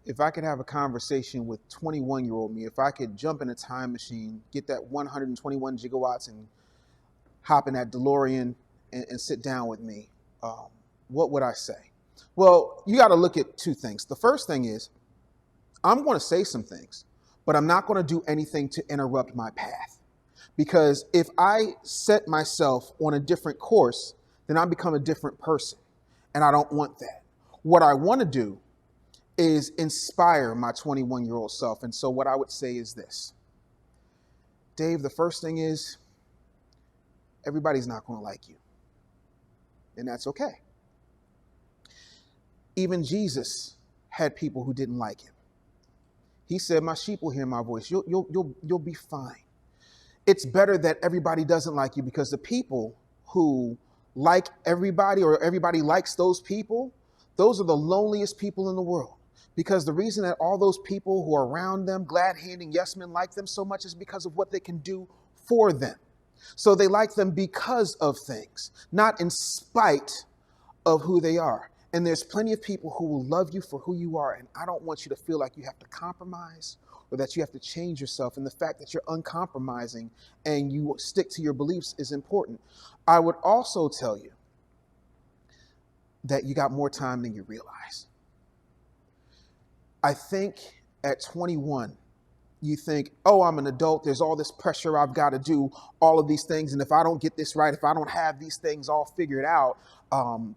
if I could have a conversation with 21-year-old me, if I could jump in a time machine, get that 121 gigawatts and hop in that DeLorean and sit down with me, what would I say? Well, you got to look at two things. The first thing is I'm going to say some things, but I'm not going to do anything to interrupt my path. Because if I set myself on a different course, then I become a different person. And I don't want that. What I want to do is inspire my 21-year-old self. And so what I would say is this. Dave, the first thing is everybody's not going to like you. And that's okay. Even Jesus had people who didn't like him. He said, my sheep will hear my voice. You'll be fine. It's better that everybody doesn't like you, because the people who like everybody, or everybody likes those people, those are the loneliest people in the world. Because the reason that all those people who are around them, glad-handing yes men, like them so much is because of what they can do for them. So they like them because of things, not in spite of who they are. And there's plenty of people who will love you for who you are. And I don't want you to feel like you have to compromise or that you have to change yourself. And the fact that you're uncompromising and you stick to your beliefs is important. I would also tell you that you got more time than you realize. I think at 21, you think, oh, I'm an adult. There's all this pressure. I've got to do all of these things. And if I don't get this right, if I don't have these things all figured out,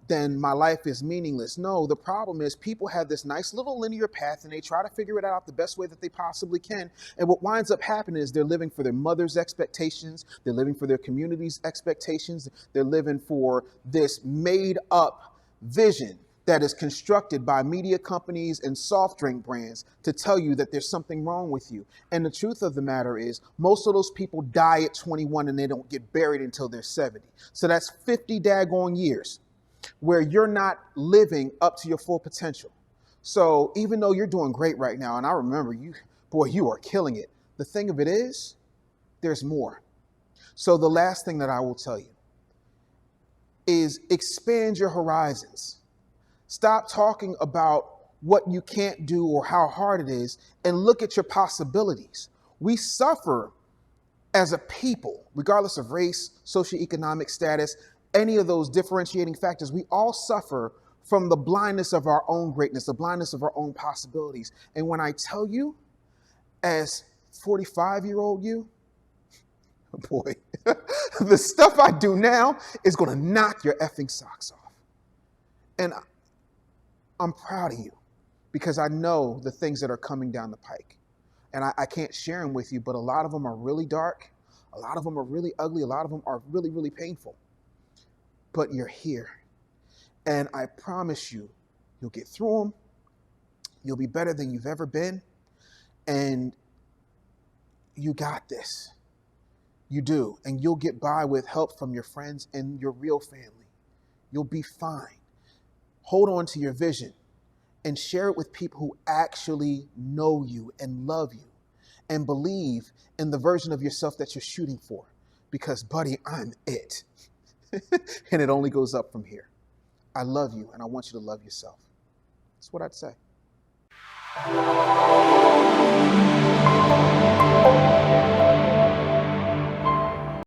then my life is meaningless. No, the problem is people have this nice little linear path and they try to figure it out the best way that they possibly can. And what winds up happening is they're living for their mother's expectations. They're living for their community's expectations. They're living for this made up vision that is constructed by media companies and soft drink brands to tell you that there's something wrong with you. And the truth of the matter is most of those people die at 21 and they don't get buried until they're 70. So that's 50 daggone years where you're not living up to your full potential. So even though you're doing great right now, and I remember you, boy, you are killing it. The thing of it is, there's more. So the last thing that I will tell you is expand your horizons. Stop talking about what you can't do or how hard it is and look at your possibilities. We suffer as a people, regardless of race, socioeconomic status, any of those differentiating factors. We all suffer from the blindness of our own greatness, the blindness of our own possibilities. And when I tell you, as 45-year-old you, boy, the stuff I do now is going to knock your effing socks off. And I'm proud of you because I know the things that are coming down the pike. And I can't share them with you, but a lot of them are really dark. A lot of them are really ugly. A lot of them are really, really painful. But you're here. And I promise you, you'll get through them. You'll be better than you've ever been. And you got this. You do. And you'll get by with help from your friends and your real family. You'll be fine. Hold on to your vision and share it with people who actually know you and love you and believe in the version of yourself that you're shooting for. Because, buddy, I'm it. And it only goes up from here. I love you, and I want you to love yourself. That's what I'd say.